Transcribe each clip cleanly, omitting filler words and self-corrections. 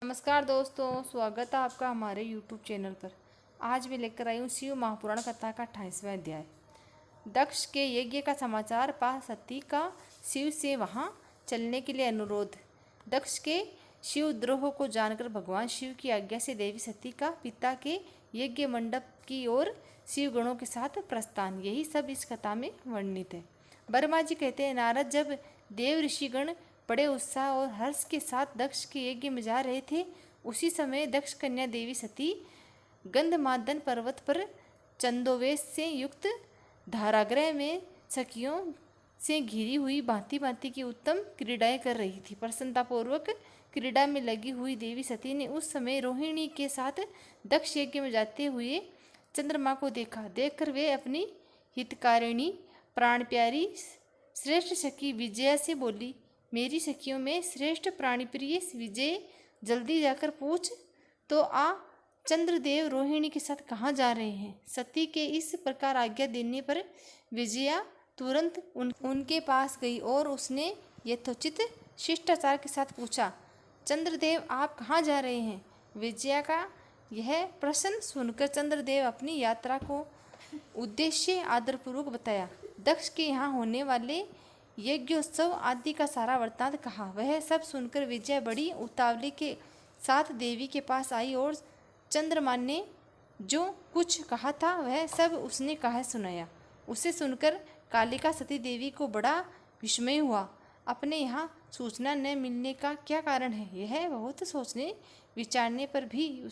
नमस्कार दोस्तों, स्वागत है आपका हमारे YouTube चैनल पर। आज मैं लेकर आई हूँ शिव महापुराण कथा का 28वां अध्याय। दक्ष के यज्ञ का समाचार पा सती का शिव से वहाँ चलने के लिए अनुरोध। दक्ष के शिवद्रोह को जानकर भगवान शिव की आज्ञा से देवी सती का पिता के यज्ञ मंडप की ओर शिव गणों के साथ प्रस्थान। यही सब इस कथा में वर्णित है। बर्मा जी कहते हैं, नारद जब देव ऋषिगण बड़े उत्साह और हर्ष के साथ दक्ष के यज्ञ में जा रहे थे, उसी समय दक्ष कन्या देवी सती गंधमादन पर्वत पर चंदोवेश से युक्त धारागृह में सखियों से घिरी हुई भांति भांति की उत्तम क्रीड़ाएं कर रही थी। प्रसन्नतापूर्वक क्रीड़ा में लगी हुई देवी सती ने उस समय रोहिणी के साथ दक्ष यज्ञ में जाते हुए चंद्रमा को देखा। देखकर वे अपनी हितकारिणी प्राण प्यारी श्रेष्ठ सखी विजया से बोली, मेरी सखियों में श्रेष्ठ प्राणीप्रिय विजय, जल्दी जाकर पूछ तो आ चंद्रदेव रोहिणी के साथ कहाँ जा रहे हैं। सती के इस प्रकार आज्ञा देने पर विजया तुरंत उनके पास गई और उसने यथोचित शिष्टाचार के साथ पूछा, चंद्रदेव आप कहाँ जा रहे हैं। विजया का यह प्रश्न सुनकर चंद्रदेव अपनी यात्रा को उद्देश्य आदरपूर्वक बताया। दक्ष के यहाँ होने वाले यज्ञोत्सव आदि का सारा वृत्तांत कहा। वह सब सुनकर विजया बड़ी उतावली के साथ देवी के पास आई और चंद्रमा ने जो कुछ कहा था वह सब उसने कहा सुनाया। उसे सुनकर कालिका सती देवी को बड़ा विस्मय हुआ। अपने यहाँ सूचना न मिलने का क्या कारण है, यह बहुत सोचने विचारने पर भी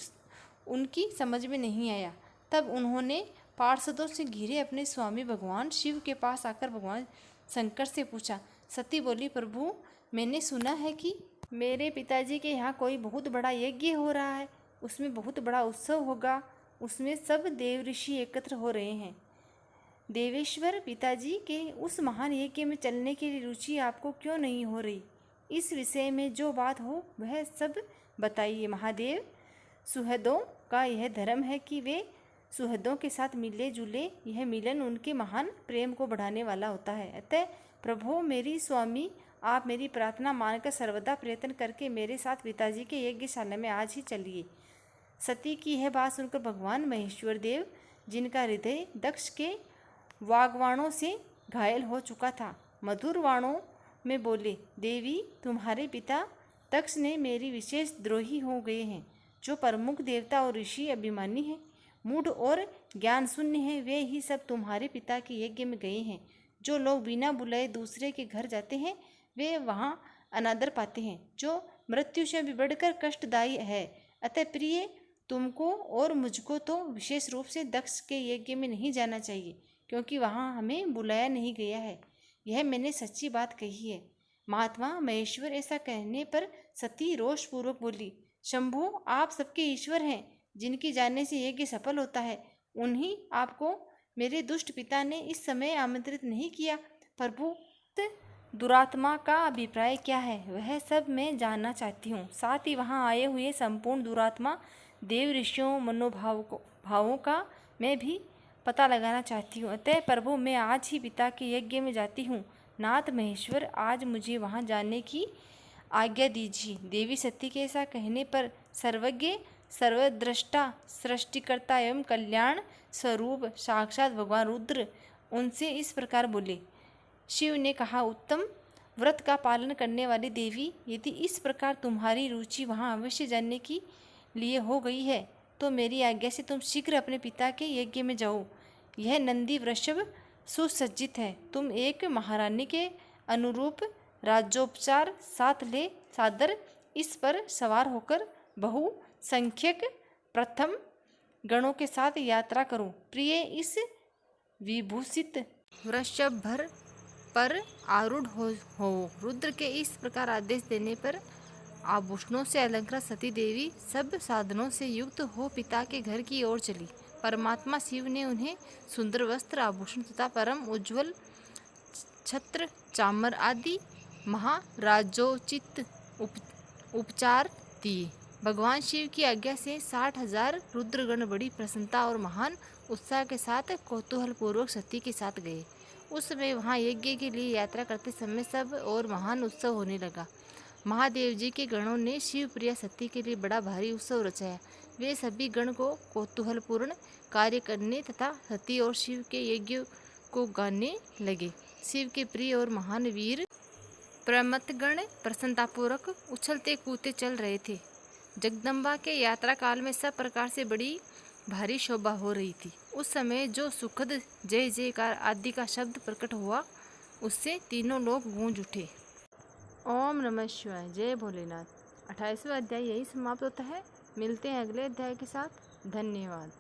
उनकी समझ में नहीं आया। तब उन्होंने पार्षदों से घिरे अपने स्वामी भगवान शिव के पास आकर भगवान शंकर से पूछा। सती बोली, प्रभु मैंने सुना है कि मेरे पिताजी के यहाँ कोई बहुत बड़ा यज्ञ हो रहा है, उसमें बहुत बड़ा उत्सव होगा, उसमें सब देव ऋषि एकत्र हो रहे हैं। देवेश्वर पिताजी के उस महान यज्ञ में चलने की रुचि आपको क्यों नहीं हो रही। इस विषय में जो बात हो वह सब बताइए। महादेव सुहृदों का यह धर्म है कि वे सुहृदों के साथ मिले जुले, यह मिलन उनके महान प्रेम को बढ़ाने वाला होता है। अतः प्रभु मेरी स्वामी, आप मेरी प्रार्थना मानकर सर्वदा प्रयत्न करके मेरे साथ पिताजी के यज्ञशाला में आज ही चलिए। सती की यह बात सुनकर भगवान महेश्वर देव, जिनका हृदय दक्ष के वाग्वाणों से घायल हो चुका था, मधुर वाणों में बोले, देवी तुम्हारे पिता दक्ष ने मेरी विशेष द्रोही हो गए हैं। जो प्रमुख देवता और ऋषि अभिमानी हैं, मूढ़ और ज्ञान शून्य हैं, वे ही सब तुम्हारे पिता के यज्ञ में गए हैं। जो लोग बिना बुलाए दूसरे के घर जाते हैं वे वहाँ अनादर पाते हैं, जो मृत्यु से भी बढ़कर कष्टदायी है। अतः प्रिय, तुमको और मुझको तो विशेष रूप से दक्ष के यज्ञ में नहीं जाना चाहिए, क्योंकि वहाँ हमें बुलाया नहीं गया है। यह मैंने सच्ची बात कही है। महात्मा महेश्वर ऐसा कहने पर सती रोषपूर्वक बोली, शंभु आप सबके ईश्वर हैं, जिनकी जाने से यज्ञ सफल होता है, उन्हीं आपको मेरे दुष्ट पिता ने इस समय आमंत्रित नहीं किया। प्रभु दुरात्मा का अभिप्राय क्या है वह सब मैं जानना चाहती हूँ। साथ ही वहाँ आए हुए संपूर्ण दुरात्मा देव ऋषियों भावों का मैं भी पता लगाना चाहती हूँ। अतः प्रभु मैं आज ही पिता के यज्ञ में जाती हूँ। नाथ महेश्वर आज मुझे वहाँ जाने की आज्ञा दीजिए। देवी सती के ऐसा कहने पर सर्वज्ञ सर्वद्रष्टा सृष्टिकर्ता एवं कल्याण स्वरूप साक्षात भगवान रुद्र उनसे इस प्रकार बोले। शिव ने कहा, उत्तम व्रत का पालन करने वाली देवी, यदि इस प्रकार तुम्हारी रुचि वहाँ अवश्य जानने के लिए हो गई है तो मेरी आज्ञा से तुम शीघ्र अपने पिता के यज्ञ में जाओ। यह नंदी वृषभ सुसज्जित है, तुम एक महारानी के अनुरूप राज्योपचार साथ ले सादर इस पर सवार होकर बहु संख्यक प्रथम गणों के साथ यात्रा करो। प्रिय, इस विभूषित वृषभ भर पर आरूढ़ हो। रुद्र के इस प्रकार आदेश देने पर आभूषणों से अलंकृत सती देवी सब साधनों से युक्त हो पिता के घर की ओर चली। परमात्मा शिव ने उन्हें सुंदर वस्त्र, आभूषण तथा परम उज्ज्वल छत्र चामर आदि महाराजोचित उपचार दिए। भगवान शिव की आज्ञा से 60,000 रुद्रगण बड़ी प्रसन्नता और महान उत्साह के साथ कौतूहल पूर्वक सती के साथ गए। उस समय वहाँ यज्ञ के लिए यात्रा करते समय सब और महान उत्सव होने लगा। महादेव जी के गणों ने शिव प्रिया सती के लिए बड़ा भारी उत्सव रचाया। वे सभी गण को कौतूहलपूर्ण कार्य करने तथा सती और शिव के यज्ञ को गाने लगे। शिव के प्रिय और महान वीर प्रमथगण प्रसन्नतापूर्वक उछलते कूदते चल रहे थे। जगदम्बा के यात्रा काल में सब प्रकार से बड़ी भारी शोभा हो रही थी। उस समय जो सुखद जय जयकार आदि का शब्द प्रकट हुआ, उससे तीनों लोग गूंज उठे। ओम नमः शिवाय, जय भोलेनाथ। 28वां अध्याय यही समाप्त होता है। मिलते हैं अगले अध्याय के साथ। धन्यवाद।